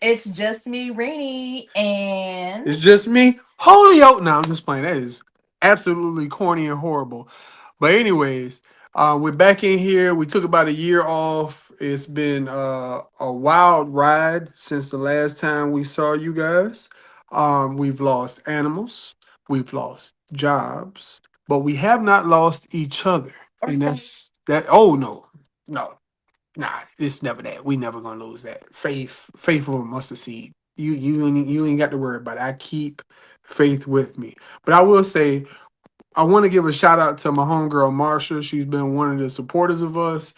It's just me, RENEE, and It's just me. Julio. No, I'm just playing. That is absolutely corny and horrible. But anyways, we're back in here. We took about a year off. It's been a wild ride since the last time we saw you guys. We've lost animals. We've lost jobs, but we have not lost each other. or And faith. that's that. Oh no, no, nah, it's never that. We never gonna lose that. Faith will mustard seed. You ain't got to worry about it. I keep faith with me. But I will say I want to give a shout out to my homegirl Marsha. She's been one of the supporters of us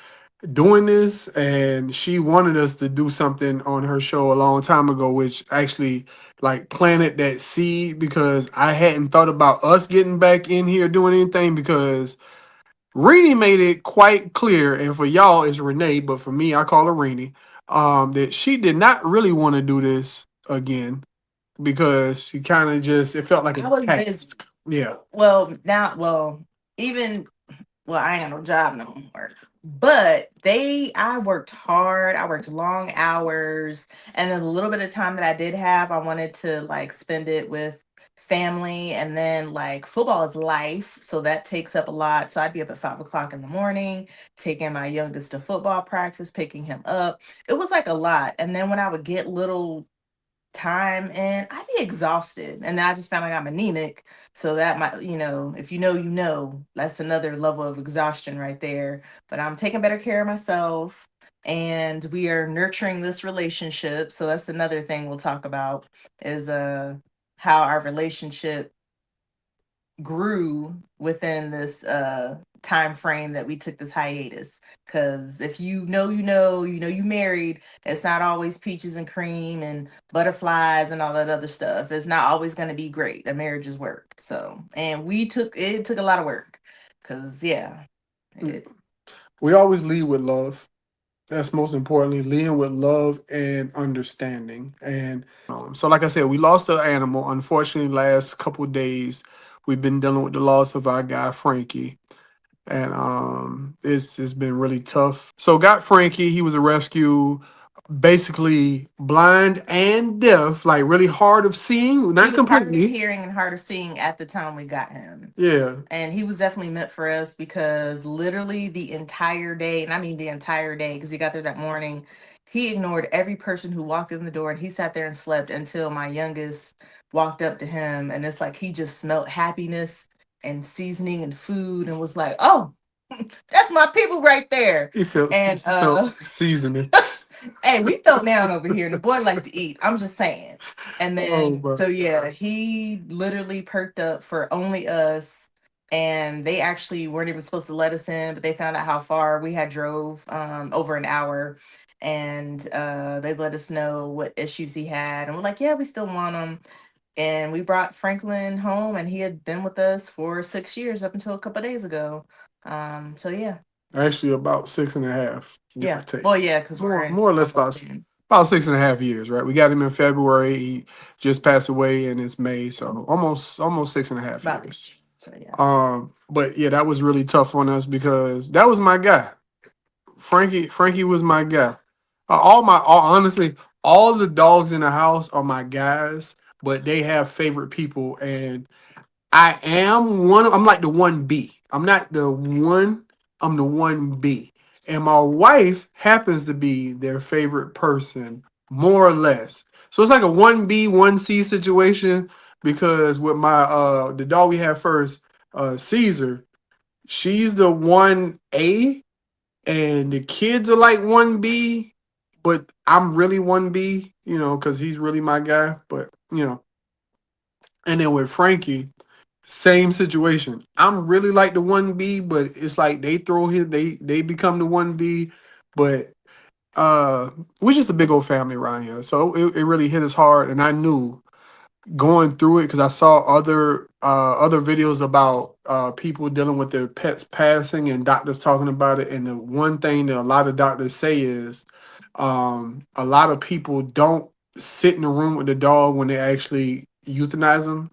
doing this, and she wanted us to do something on her show a long time ago, which actually like planted that seed because I hadn't thought about us getting back in here doing anything because Renee made it quite clear, and for y'all it's Renee, but for me I call her Renee, that she did not really want to do this again because she kind of just it felt like I a was busy. task. Yeah. Well, now, even I ain't got no job no more. But I worked hard. I worked long hours, and then the little bit of time that I did have, I wanted to like spend it with family. And then like football is life, so that takes up a lot. So I'd be up at 5 o'clock in the morning, taking my youngest to football practice, picking him up. It was like a lot. And then when I would get little time and I'd be exhausted. And then I just found like I'm anemic. So that might, if you know, that's another level of exhaustion right there. But I'm taking better care of myself and we are nurturing this relationship. So that's another thing we'll talk about is how our relationship grew within this time frame that we took this hiatus, because if you married, it's not always peaches and cream and butterflies and all that other stuff. It's not always going to be great. A marriage is work. So, and it took a lot of work, because yeah, it, We always lead with love. That's most importantly, leading with love and understanding. And so, like I said, we lost an animal. Unfortunately, last couple of days, we've been dealing with the loss of our guy Frankie, and it's been really tough. So, got Frankie. He was a rescue, basically blind and deaf, like really hard of seeing, he not was hard of completely. hearing and hard of seeing at the time we got him. Yeah, And he was definitely meant for us, because literally the entire day, and I mean the entire day, because he got there that morning, he ignored every person who walked in the door, and he sat there and slept until my youngest walked up to him. And it's like he just smelled happiness and seasoning and food and was like, oh, that's my people right there. he And felt seasoning. hey, we felt down over here. The boy liked to eat. I'm just saying. And Oh, then, but so yeah, he literally perked up for only us. And they actually weren't even supposed to let us in, but they found out how far we had drove, over an hour. And they let us know what issues he had. And we're like, yeah, we still want him. And we brought Franklin home, and he had been with us for 6 years up until a couple of days ago. So yeah. actually about 6.5, give or Yeah. take. Well, yeah, because we're in More or less football season. about 6.5 years, right? We got him in February. He just passed away, and it's May, so almost six and a half About years. so yeah. But yeah, that was really tough on us because that was my guy. Frankie was my guy. Honestly, all the dogs in the house are my guys, but they have favorite people, and I'm like the one B. I'm not the one. I'm the one B. And my wife happens to be their favorite person, more or less. So it's like a one B, one C situation because with my the dog we had first, Caesar, she's the one A and the kids are like one B, but I'm really one B, because he's really my guy. But and then with Frankie, same situation. I'm really like the one B, but it's like they throw his they become the one B. But we're just a big old family around here. So it really hit us hard, and I knew going through it because I saw other videos about people dealing with their pets passing and doctors talking about it. And the one thing that a lot of doctors say is a lot of people don't sit in the room with the dog when they actually euthanize them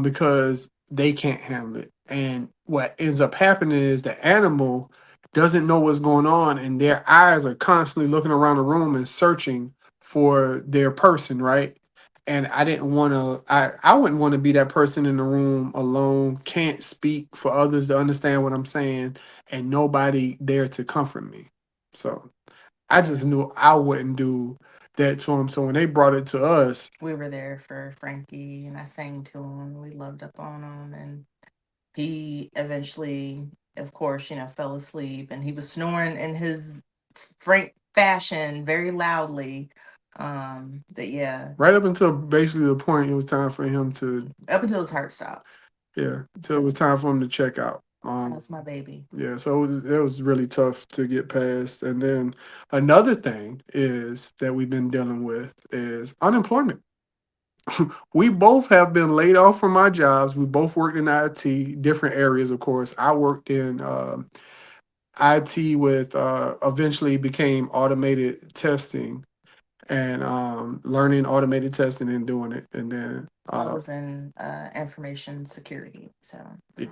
because they can't handle it. And what ends up happening is the animal doesn't know what's going on, and their eyes are constantly looking around the room and searching for their person, right? And I didn't want to. I wouldn't want to be that person in the room alone, can't speak for others to understand what I'm saying, and nobody there to comfort me. So I just Yeah. knew I wouldn't do that to him. So when they brought it to us, We were there for Frankie and I sang to him. We loved up on him and he eventually, of course, fell asleep and he was snoring in his Frank fashion very loudly. But yeah, right up until basically the point it was time for him to, up until his heart stopped. yeah, till it So was time for him to check out. that's my baby. Yeah, so it was really tough to get past. And then another thing is that we've been dealing with is unemployment. We both have been laid off from our jobs. We both worked in IT, different areas, of course. I worked in IT with eventually became automated testing and learning automated testing and doing it. And then I was in information security, so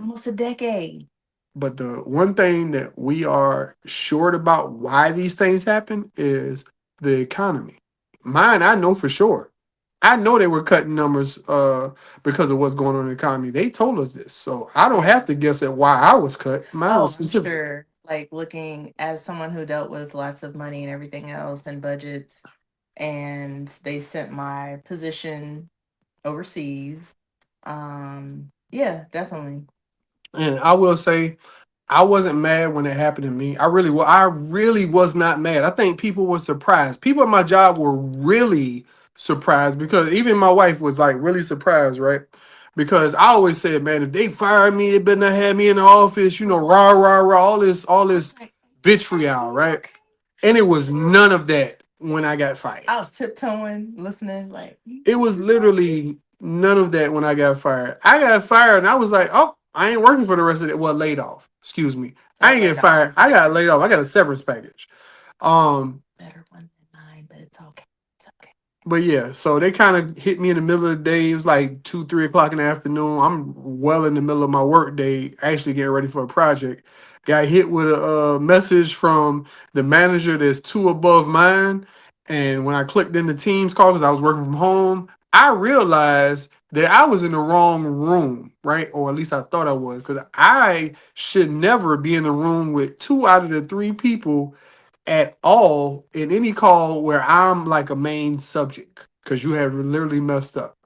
almost a decade. but the one thing that we are short about why these things happen is the economy. Mine, I know for sure. I know they were cutting numbers because of what's going on in the economy. They told us this. So I don't have Yeah. to guess at why I was cut. Mine was Oh, I'm specific. sure. Like looking as someone who dealt with lots of money and everything else and budgets, and they sent my position overseas. Yeah, definitely. And I will say I wasn't mad when it happened to me. I really was not mad. I think people were surprised. People at my job were really surprised because even my wife was like really surprised, right? Because I always said, man, if they fire me, they better not have me in the office, rah, rah, rah, all this vitriol, right? And it was none of that when I got fired. I was tiptoeing, listening, like, It was literally none of that when I got fired. I got fired and I was like, oh, I ain't working for the rest of it. Well, laid off. Excuse me. I ain't laid getting off fired. is I got laid off. I got a severance package. Um, better one than mine, but it's okay. It's okay. but yeah, so they kind of hit me in the middle of the day. It was like 2, 3 o'clock in the afternoon. I'm well in the middle of my work day, actually getting ready for a project. Got hit with a message from the manager that's two above mine. And when I clicked in the Teams call, because I was working from home, I realized that I was in the wrong room, right? Or at least I thought I was, because I should never be in the room with 2 out of the 3 people at all in any call where I'm like a main subject because you have literally messed up.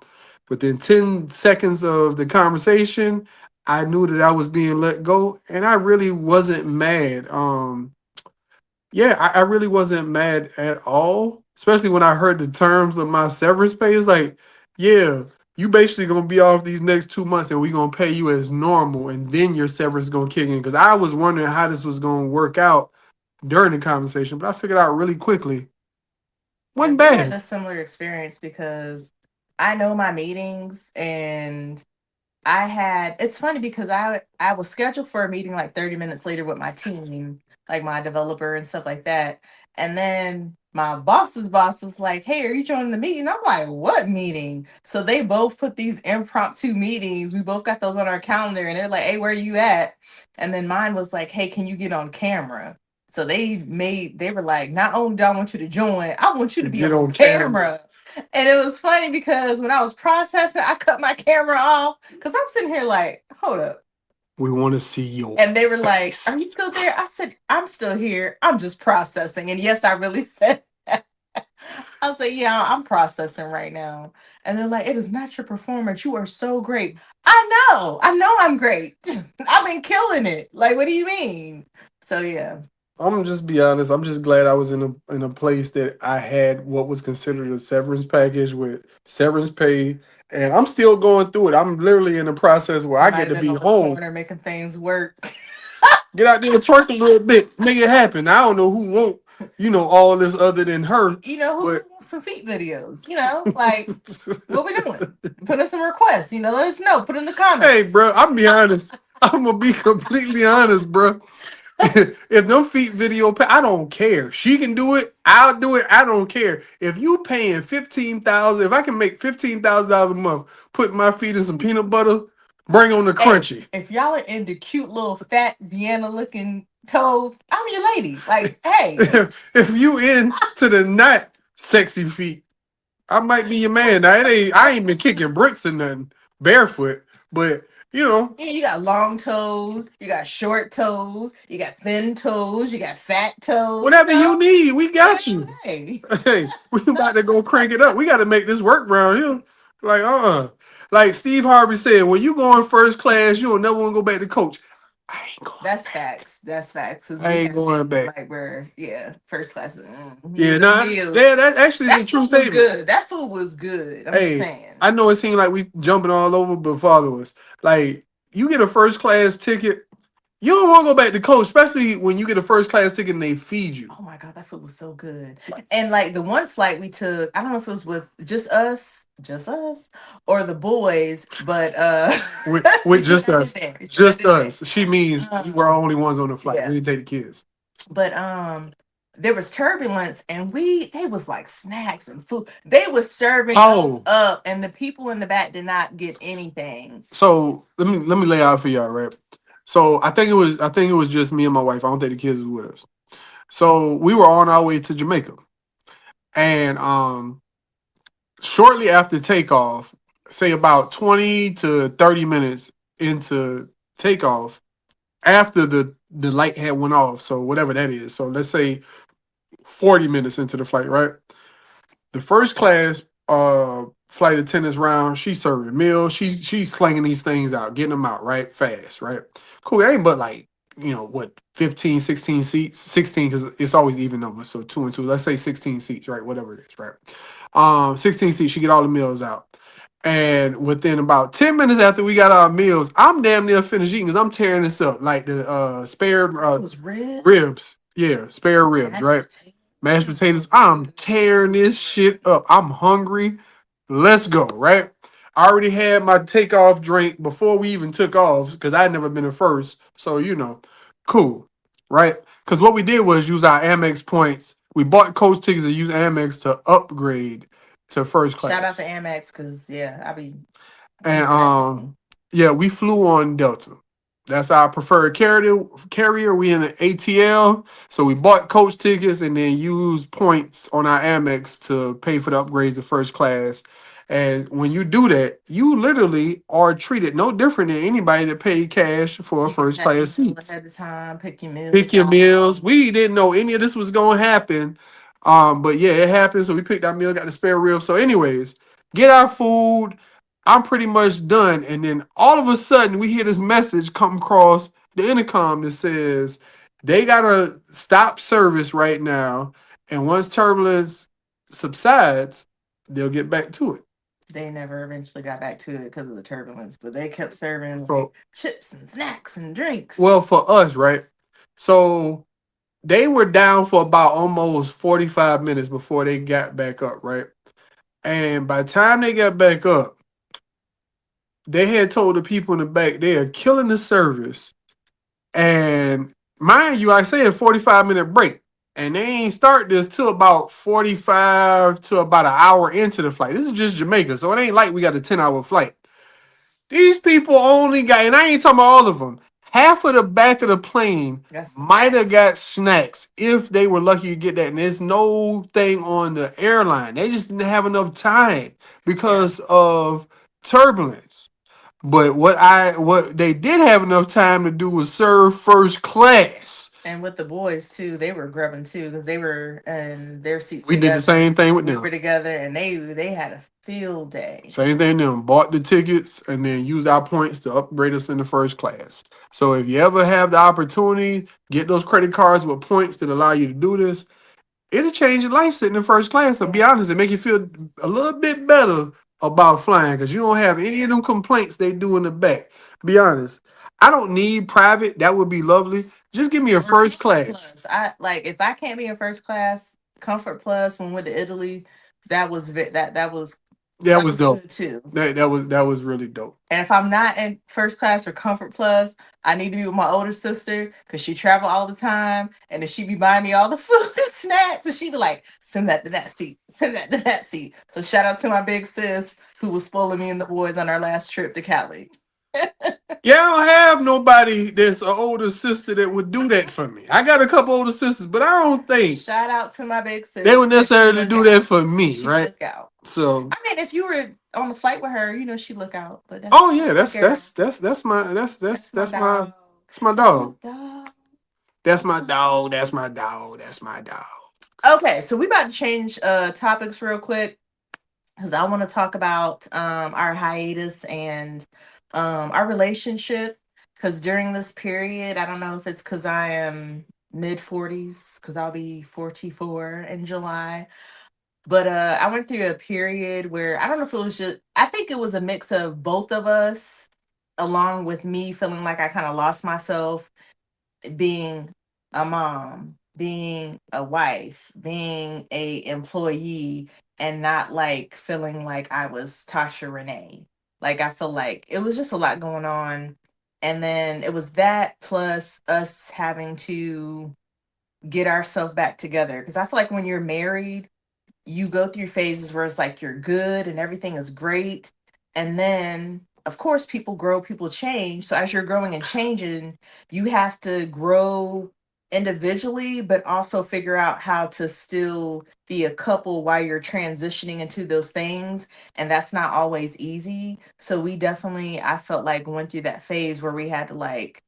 Within 10 seconds of the conversation, I knew that I was being let go and I really wasn't mad. Yeah, I really wasn't mad at all, especially when I heard the terms of my severance pay. It's like, yeah, you basically gonna be off these next 2 months and we gonna pay you as normal and then your severance gonna kick in. Because I was wondering how this was gonna work out during the conversation, but I figured out really quickly. Yeah, Wasn't we had bad. a similar experience because I know my meetings and it's funny because I was scheduled for a meeting like 30 minutes later with my team, like my developer and stuff like that. And then my boss's boss was like, "Hey, are you joining the meeting?" I'm like, "What meeting?" So they both put these impromptu meetings. We both got those on our calendar and they're like, "Hey, where are you at?" And then mine was like, "Hey, can you get on camera?" So they were like, "Not only do I want you to join, I want you to be Get on on camera. camera." And it was funny because when I was processing, I cut my camera off because I'm sitting here like, hold up. We want to see your And they were like, face. "Are you still there?" I said, "I'm still here. I'm just processing." And yes, I really said that. I was like, "Yeah, I'm processing right now." And they're like, "It is not your performance. You are so great." I know I'm great. I've been killing it. Like, what do you mean? So yeah. I'm gonna just be honest. I'm just glad I was in a place that I had what was considered a severance package with severance pay, and I'm still going through it. I'm literally in the process where You I might get have to been be on the home, corner making things work. get out there and twerk a little bit, make it happen. I don't know who won't, all this other than her, Who but wants some feet videos? Like, what we doing? Put in some requests. Let us know. Put in the hey, comments. bro, I'm be honest. I'm gonna be completely honest, bro. If no feet video pay, I don't care. She can do it. I'll do it. I don't care. If you paying 15,000, if I can make $15,000 a month, put my feet in some peanut butter, bring on the Hey, crunchy. if y'all are into cute little fat Vienna looking toes, I'm your lady. Like, hey, If you in to the not sexy feet. I might be your man. Now, I ain't been kicking bricks or nothing barefoot, but you know, Yeah, you got long toes, you got short toes, you got thin toes, you got fat toes. whatever you need, we got you. Hey. Hey, we about to go crank it up. We got to make this work around here. Like, like Steve Harvey said, when you go in first class, you'll never want to go back to coach. I ain't going That's back. facts. That's facts. Cause I we ain't have going been back. like we're first class. Yeah, The nah, meals. yeah, that actually is That a true food was statement. good. That food was good. I'm just Hey, saying. I know it seemed like we jumping all over, but follow us. Like, you get a first class ticket, you don't want to go back to coach, especially when you get a first class ticket and they feed you. Oh my god, that food was so good. And like the one flight we took, I don't know if it was with just us, or the boys, but With you see what just I did us, there. You see what I just did there. us. She means we were the only ones on the flight. We Yeah. didn't take the kids. But there was turbulence and they was like snacks and food. They was serving us Oh, up and the people in the back did not get anything. so let me lay out for y'all, right? So I think it was just me and my wife. I don't think the kids was with us. So we were on our way to Jamaica, and shortly after takeoff, say about 20 to 30 minutes into takeoff, after the light had went off, so whatever that is. So let's say 40 minutes into the flight, right? The first class flight attendants round, she's serving meals. She's slinging these things out, getting them out right fast, right? Cool. It ain't but like, what, 15, 16 seats? 16 because it's always even numbers. So two and two. Let's say 16 seats, right? Whatever it is, right? 16 seats, she get all the meals out. And within about 10 minutes after we got our meals, I'm damn near finished eating because I'm tearing this up. Like the spare It was ribs, ribs. Yeah, spare ribs, mashed right? potatoes. Mashed potatoes. I'm tearing this shit up. I'm hungry. Let's go, right? I already had my takeoff drink before we even took off because I'd never been in first. So, cool, right? Because what we did was use our Amex points. We bought coach tickets and used Amex to upgrade to first Shout out to class. Amex because yeah, I be And using that thing. yeah, we flew on Delta. That's our preferred carrier. We in an ATL, so we bought coach tickets and then used points on our Amex to pay for the upgrades to first class. And when you do that, you literally are treated no different than anybody that paid cash for You can first check your class bill seats. ahead of time, pick your Pick meals your out. meals. We didn't know any of this was gonna happen. But yeah, it happened. So we picked our meal, got the spare rib. So, anyways, get our food. I'm pretty much done. And then all of a sudden we hear this message come across the intercom that says they gotta stop service right now. And once turbulence subsides, they'll get back to it. They never eventually got back to it because of the turbulence, but they kept serving like So, chips and snacks and drinks. well, for us, right? So they were down for about almost 45 minutes before they got back up, right? And by the time they got back up, they had told the people in the back they are killing the service. And mind you, I say a 45-minute break. And they ain't start this till about 45 to about an hour into the flight. This is just Jamaica, so it ain't like we got a 10-hour flight. These people only got, and I ain't talking about all of them. Half of the back of the plane That's might have snacks. got snacks if they were lucky to get that. And there's no thing on the airline. They just didn't have enough time Yeah. because of turbulence. But what they did have enough time to do was serve first class. And with the boys too, they were grubbing too because they were in their seats We did the together. same thing with We them. were together, and they had a field day. Same thing them. Bought the tickets and then used our points to upgrade us into first class. So if you ever have the opportunity, get those credit cards with points that allow you to do this. It'll change your life sitting in first class. To be Yeah. honest, it make you feel a little bit better about flying because you don't have any of them complaints they do in the back. Be honest. I don't need private. That would be lovely. Just give me a Or first Comfort class. Plus. I like if I can't be in first class, Comfort Plus when we went to Italy, that was That that was was dope. good too. That was really dope. And if I'm not in first class or Comfort Plus, I need to be with my older sister because she travel all the time. And if she be buying me all the food and snacks, and she be like, send that to that seat, send that to that seat. So shout out to my big sis who was spoiling me and the boys on our last trip to Cali. Yeah, I don't have nobody that's an older sister that would do that for me. I got a couple older sisters, but I don't think Shout out to my big they would sis because she necessarily look do that out. for me, She right? look out. So, I mean, if you were on the flight with her, she look out. But oh yeah, that's like everybody. that's my That's my my dog. that's my That's my dog. dog. That's my dog. That's my dog. That's my dog. Okay, so we about to change topics real quick because I want to talk about our hiatus and our relationship. Because during this period, I don't know if it's because I am mid 40s, because I'll be 44 in July. But I went through a period where I don't know if it was just, I think it was a mix of both of us, along with me feeling like I kind of lost myself, being a mom, being a wife, being a employee, and not like feeling like I was Tasha Renee. Like I feel like it was just a lot going on. And then it was that plus us having to get ourselves back together. Because I feel like when you're married, you go through phases where it's like you're good and everything is great. And then, of course, people grow, people change. So as you're growing and changing, you have to grow individually, but also figure out how to still be a couple while you're transitioning into those things. And that's not always easy. So we definitely, I felt like went through that phase where we had to like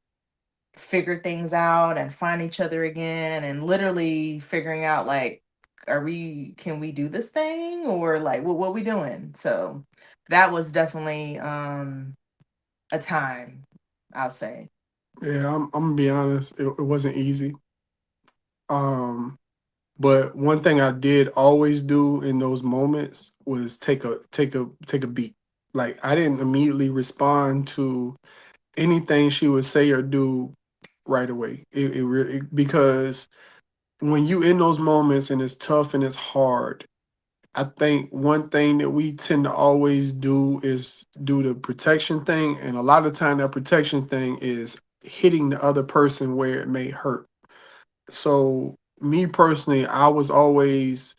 figure things out and find each other again and literally figuring out like can we do this thing or like what we doing. So that was definitely a time, I'll say. Yeah, I'm gonna be honest. It wasn't easy. Um, but one thing I did always do in those moments was take a beat. Like I didn't immediately respond to anything she would say or do right away. It really because when you in those moments and it's tough and it's hard, I think one thing that we tend to always do is do the protection thing, and a lot of time that protection thing is hitting the other person where it may hurt. So me personally, I was always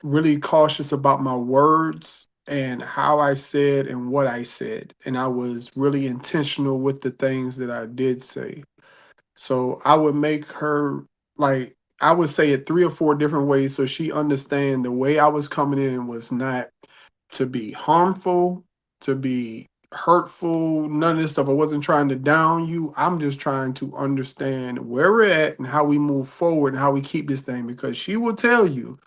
really cautious about my words and how I said and what I said, and I was really intentional with the things that I did say. So I would make her like I would say it three or four different ways so she understand the way I was coming in was not to be harmful, to be hurtful, none of this stuff. I wasn't trying to down you. I'm just trying to understand where we're at and how we move forward and how we keep this thing because she will tell you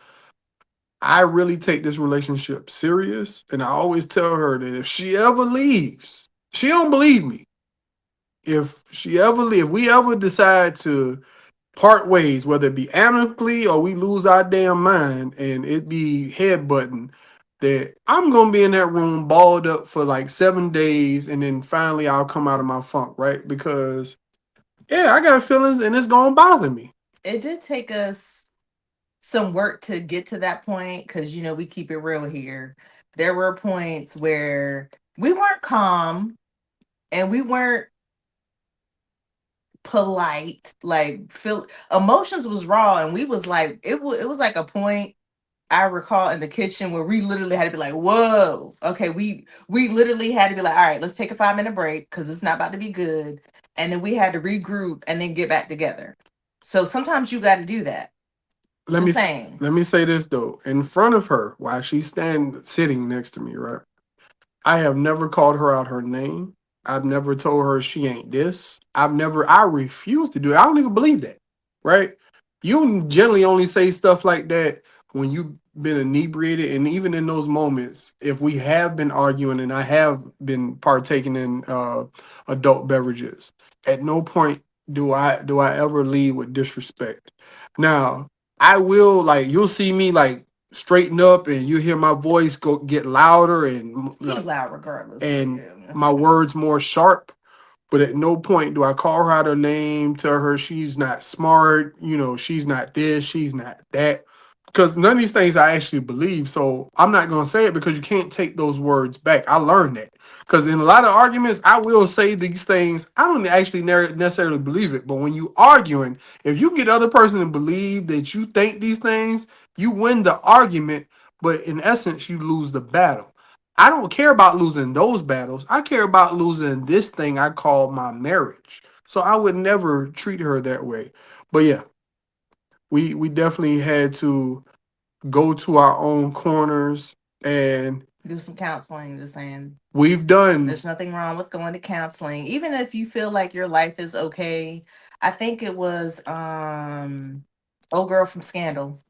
I really take this relationship serious and I always tell her that if she ever leaves, she don't believe me. If we ever decide to part ways, whether it be amicably or we lose our damn mind and it be headbutting, that I'm gonna be in that room balled up for like 7 days and then finally I'll come out of my funk, right? Because yeah, I got feelings and it's gonna bother me. It did take us some work to get to that point because we keep it real here. There were points where we weren't calm and we weren't polite, like feel emotions was raw, and we was like it was like a point I recall in the kitchen where we literally had to be like, whoa, okay, we literally had to be like, all right, let's take a 5 minute break because it's not about to be good. And then we had to regroup and then get back together. So sometimes you got to do that. Let me Just saying. let me say this though. In front of her, while she's sitting next to me, right? I have never called her out her name. I've never told her she ain't this. I refuse to do it. I don't even believe that, right? You generally only say stuff like that when you've been inebriated. And even in those moments, if we have been arguing and I have been partaking in adult beverages, at no point do I ever lead with disrespect. Now, I will like you'll see me like straighten up and you hear my voice go get louder and He like loud regardless, but and yeah. my words more sharp, but at no point do I call her out her name, tell her she's not smart, she's not this, she's not that. Because none of these things I actually believe. So I'm not going to say it because you can't take those words back. I learned that. Because in a lot of arguments, I will say these things. I don't actually necessarily believe it. But when you arguing, if you get the other person to believe that you think these things, you win the argument. But in essence, you lose the battle. I don't care about losing those battles. I care about losing this thing I call my marriage. So I would never treat her that way. But yeah, we definitely had to go to our own corners, and Do some counseling, just saying. we've done. There's nothing wrong with going to counseling. Even if you feel like your life is okay. I think it was old girl from Scandal.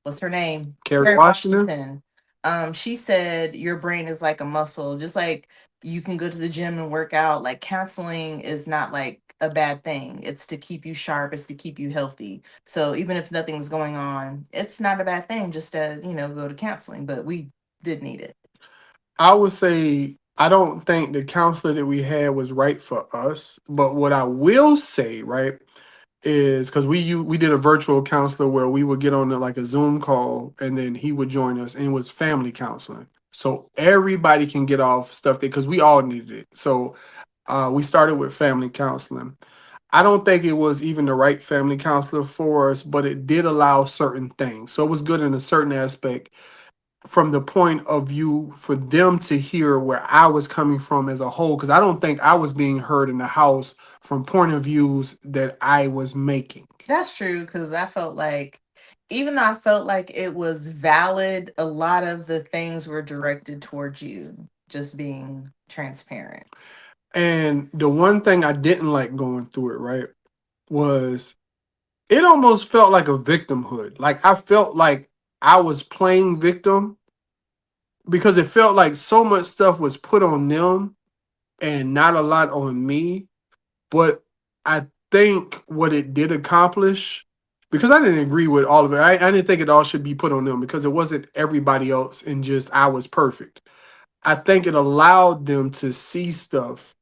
What's her name? Kerry Kerry Washington. Washington. She said your brain is like a muscle. Just like you can go to the gym and work out, like counseling is not like a bad thing. It's to keep you sharp, it's to keep you healthy. So even if nothing's going on, it's not a bad thing just to, go to counseling. But we did need it. I would say I don't think the counselor that we had was right for us. But what I will say, right, is because we did a virtual counselor where we would get on like a Zoom call and then he would join us, and it was family counseling. So everybody can get off stuff because we all needed it. So we started with family counseling. I don't think it was even the right family counselor for us, but it did allow certain things. So it was good in a certain aspect from the point of view for them to hear where I was coming from as a whole, because I don't think I was being heard in the house from point of views that I was making. That's true because I felt like, even though I felt like it was valid, a lot of the things were directed towards you, just being transparent. And the one thing I didn't like going through it, right, was it almost felt like a victimhood. Like I felt like I was playing victim because it felt like so much stuff was put on them and not a lot on me. But I think what it did accomplish, because I didn't agree with all of it, I didn't think it all should be put on them because it wasn't everybody else and just I was perfect. I think it allowed them to see stuff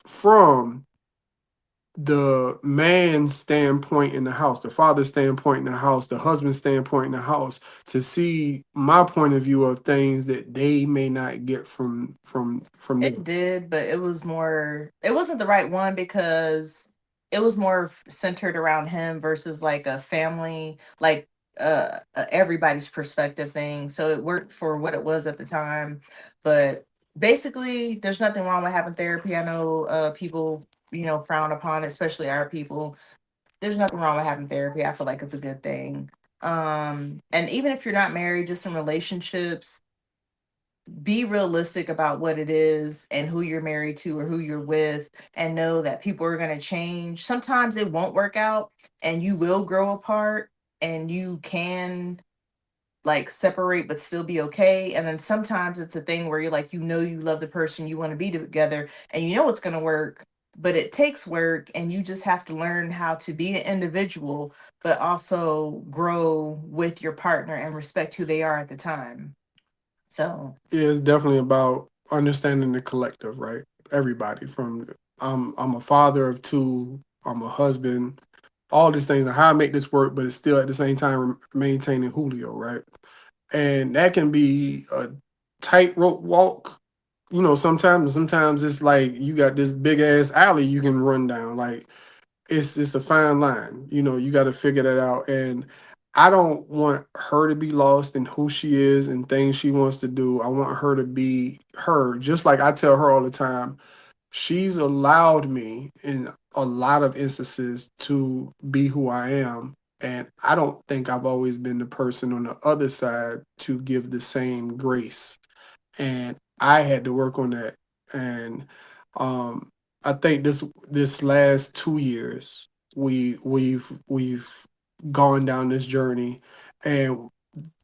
from the man's standpoint in the house, the father's standpoint in the house, the husband's standpoint in the house, to see my point of view of things that they may not get from It them. did, but it wasn't the right one because it was more centered around him versus like a family, like everybody's perspective thing. So it worked for what it was at the time. But basically, there's nothing wrong with having therapy. I know people, frown upon it, especially our people. There's nothing wrong with having therapy. I feel like it's a good thing. And even if you're not married, just in relationships, be realistic about what it is and who you're married to or who you're with, and know that people are going to change. Sometimes it won't work out and you will grow apart, and you can like separate but still be okay. And then sometimes it's a thing where you're like, you love the person, you want to be together, and you know it's going to work, but it takes work, and you just have to learn how to be an individual but also grow with your partner and respect who they are at the time. So Yeah, it's definitely about understanding the collective, right? Everybody from I'm a father of two, I'm a husband, all these things and how I make this work, but it's still at the same time maintaining Julio, right? And that can be a tightrope walk. Sometimes it's like you got this big ass alley you can run down. Like it's a fine line. You got to figure that out. And I don't want her to be lost in who she is and things she wants to do. I want her to be her. Just like I tell her all the time, she's allowed me in a lot of instances to be who I am. And I don't think I've always been the person on the other side to give the same grace, and I had to work on that. And um, I think this last 2 years we've gone down this journey, and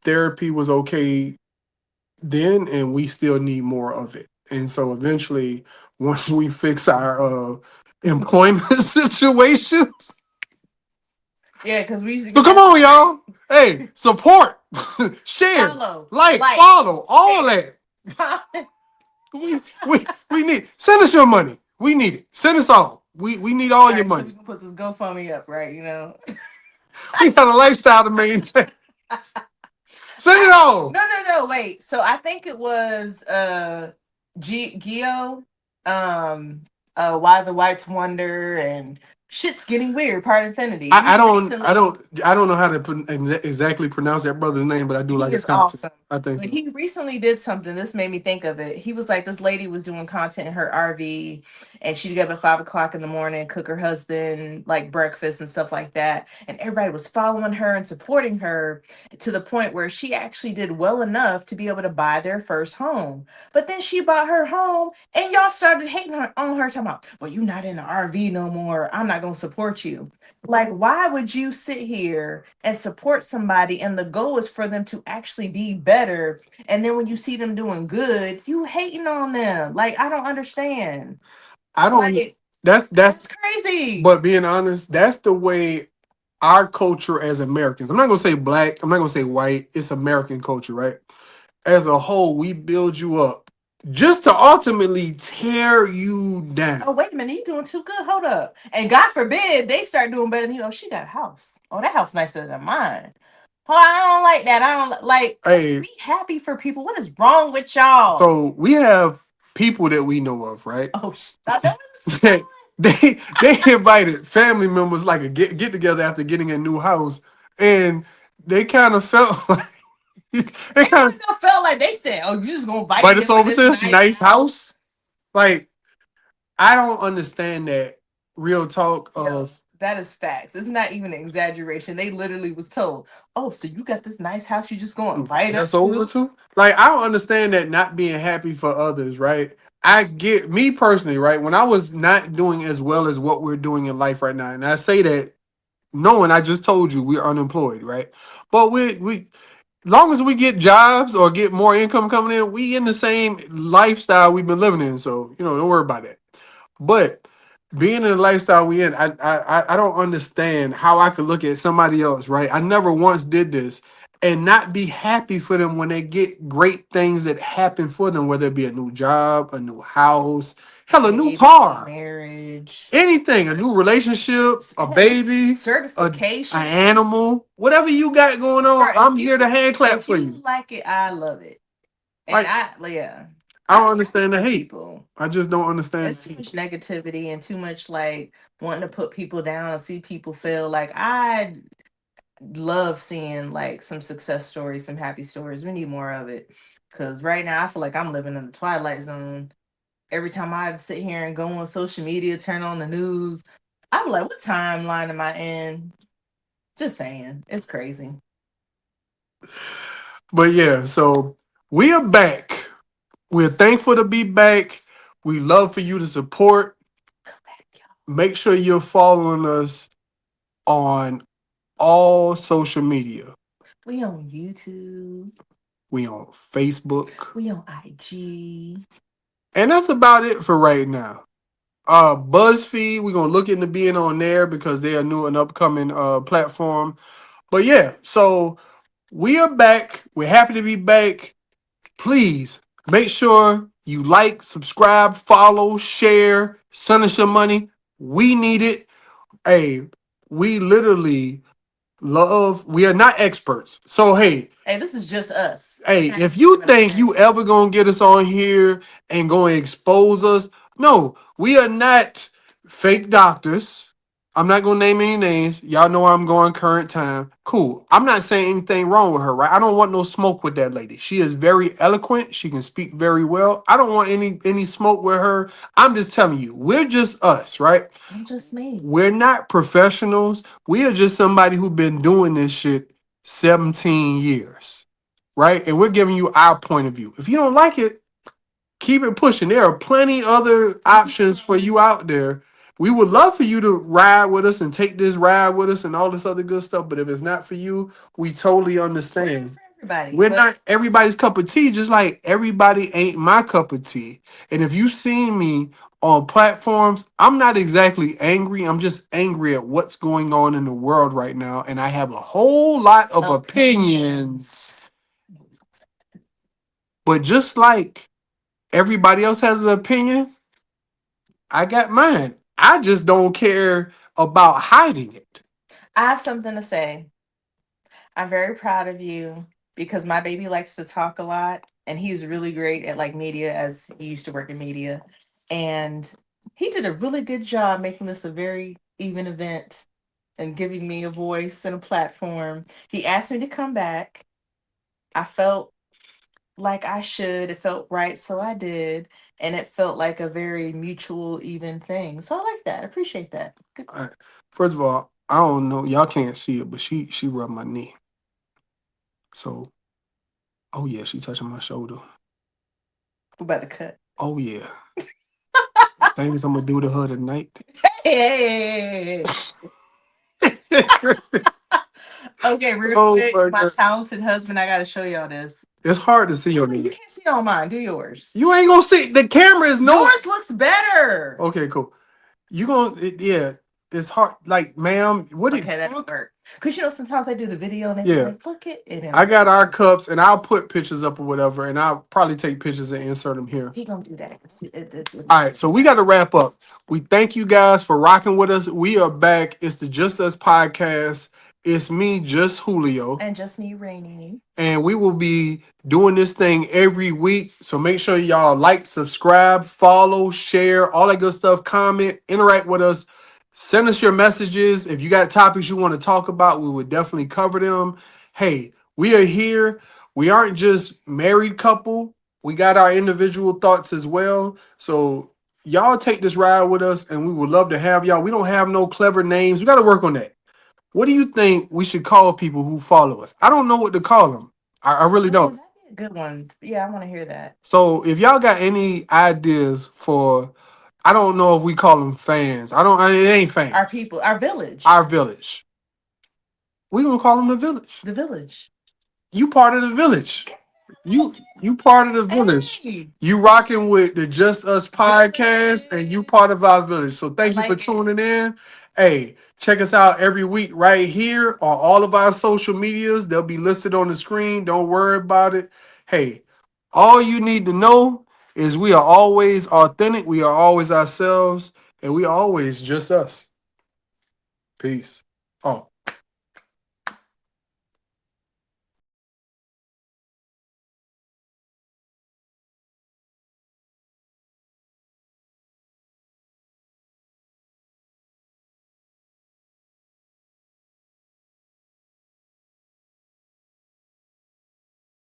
therapy was okay then, and we still need more of it. And so eventually, once we fix our employment situations, yeah, because we used to so get come that on, salary. y'all. Hey, support, share, Follow, like, like, follow, all share. that. We need send us your money. We need it. Send us all. We need all your Right, so we money. can put this GoFundMe up, right? We got a lifestyle to maintain. Send it all. No, wait. So I think it was Gio, um Why the Whites Wonder, and Shit's getting weird. Part infinity. I He don't I recently don't I don't know how to exactly pronounce that brother's name, but I do like he his is content. awesome. I think But so. he recently did something. This made me think of it. He was like, this lady was doing content in her RV, and she'd get up at 5 o'clock in the morning, cook her husband like breakfast and stuff like that. And everybody was following her and supporting her to the point where she actually did well enough to be able to buy their first home. But then she bought her home, and y'all started hating her on her, talking about, well, you're not in the RV no more. I'm not gonna support you. Like, why would you sit here and support somebody and the goal is for them to actually be better? And then when you see them doing good, you hating on them. Like, I don't understand. I don't. Like, That's. that's crazy. But being honest, that's the way our culture as Americans. I'm not gonna say black. I'm not gonna say white. It's American culture, right? As a whole, we build you up just to ultimately tear you Oh, down. wait a minute, you doing too good. Hold up. And God forbid they start doing better than you. Oh, she got a house. Oh, that house nicer than mine. Oh, I don't like that. I don't like Hey, be happy for people. What is wrong with y'all? so we have people that we know of, right? Oh, I know it's they they invited family members like a get together after getting a new house, and they kind of felt like they they kind of kind of felt like they said, "Oh, you just gonna invite invite us him in over this to this nice nice house?" house. Like I don't understand that real talk Yo, of that is facts. It's not even an exaggeration. They literally was told, "Oh, so you got this nice house? You just gonna invite that's us over to?" to. Like I don't understand that not being happy for others, right? I get me personally, right? When I was not doing as well as what we're doing in life right now, and I say that knowing I just told you we're unemployed, right? But we long as we get jobs or get more income coming in, we in the same lifestyle we've been living in. So don't worry about that. But being in the lifestyle we in, I don't understand how I could look at somebody else, right? I never once did this and not be happy for them when they get great things that happen for them, whether it be a new job, a new house, hell, a new Baby, car, marriage, anything, a new relationship, a baby, an certification. animal, whatever you got going on, Bro, I'm here to hand clap if for you you. like it, I love it. And Like I yeah, I I don't be happy understand the for hate. people. I just don't understand It's the too hate. much negativity and too much like wanting to put people down and see people fail. Like, I love seeing like some success stories, some happy stories. We need more of it. Cause right now I feel like I'm living in the twilight zone. Every time I sit here and go on social media, turn on the news, I'm like, what timeline am I in? Just saying. It's crazy. But yeah, so we are back. We're thankful to be back. We love for you to support. Come back, y'all. Make sure you're following us on all social media. We on YouTube. We on Facebook. We on IG. And that's about it for right now. BuzzFeed, we're gonna look into being on there because they are new and upcoming platform. But yeah, so we are back. We're happy to be back. Please make sure you like, subscribe, follow, share, send us your money. We need it. Hey, we literally we are not experts. So hey, Hey, this is just us. We're hey, not if you giving a think you brand. ever gonna get us on here and gonna expose us, no, we are not fake doctors. I'm not gonna name any names. Y'all know I'm going current time. Cool. I'm not saying anything wrong with her, right? I don't want no smoke with that lady. She is very eloquent. She can speak very well. I don't want any smoke with her. I'm just telling you, we're just us, right? I'm just me. We're not professionals. We are just somebody who's been doing this shit 17 years, right? And we're giving you our point of view. If you don't like it, keep it pushing. There are plenty other options for you out there. We would love for you to ride with us and take this ride with us and all this other good stuff. But if it's not for you, we totally We're not understand. for everybody, We're but not everybody's cup of tea, just like everybody ain't my cup of tea. And if you see me on platforms, I'm not exactly angry. I'm just angry at what's going on in the world right now. And I have a whole lot of opinions. opinions. But just like everybody else has an opinion, I got mine. I just don't care about hiding it. I have something to say. I'm very proud of you because my baby likes to talk a lot and he's really great at like media, as he used to work in media. And he did a really good job making this a very even event and giving me a voice and a platform. He asked me to come back. I felt like I should. It felt right, so I did. And it felt like a very mutual, even thing. So I like that. I appreciate that. Good. I, first of all, I don't know. Y'all can't see it, but she rubbed my knee. So, oh yeah, she touching my shoulder. We're about to cut. Oh yeah, things I'm gonna do to her tonight. Hey. Okay, real Oh quick, my my god, talented husband, I gotta show y'all this. it's hard to see your You knee. can't see all mine. Do yours. You ain't gonna see the camera is no. Yours looks better. Okay, cool. You gonna yeah? It's hard. Like, ma'am, what did Okay, that'll fuck? work. Cause sometimes I do the video and they be Yeah, like, "Look it," it I didn't work. got our cups, and I'll put pictures up or whatever, and I'll probably take pictures and insert them here. He gonna do that. All right, so we got to wrap up. We thank you guys for rocking with us. We are back. It's the Just Us podcast. It's me, just Julio, And just me, Rainy. and we will be doing this thing every week. So make sure y'all like, subscribe, follow, share, all that good stuff. Comment, interact with us. Send us your messages. If you got topics you want to talk about, we would definitely cover them. Hey, we are here. We aren't just married couple. We got our individual thoughts as well. So y'all take this ride with us, and we would love to have y'all. We don't have no clever names. We got to work on that. What do you think we should call people who follow us? I don't know what to call them. I really Oh, don't. that'd be a good one. Yeah, I want to hear that. So if y'all got any ideas for, I don't know if we call them fans. It ain't Our fans. people, our village, Our village. We gonna call them the village. the village. You part of the village. You part of the village. Hey, You rocking with the Just Us podcast, and you part of our village. So I thank you for like it. tuning in. Hey, check us out every week right here on all of our social medias. They'll be listed on the screen. Don't worry about it. Hey, all you need to know is we are always authentic. We are always ourselves, and we are always just us. Peace. Oh.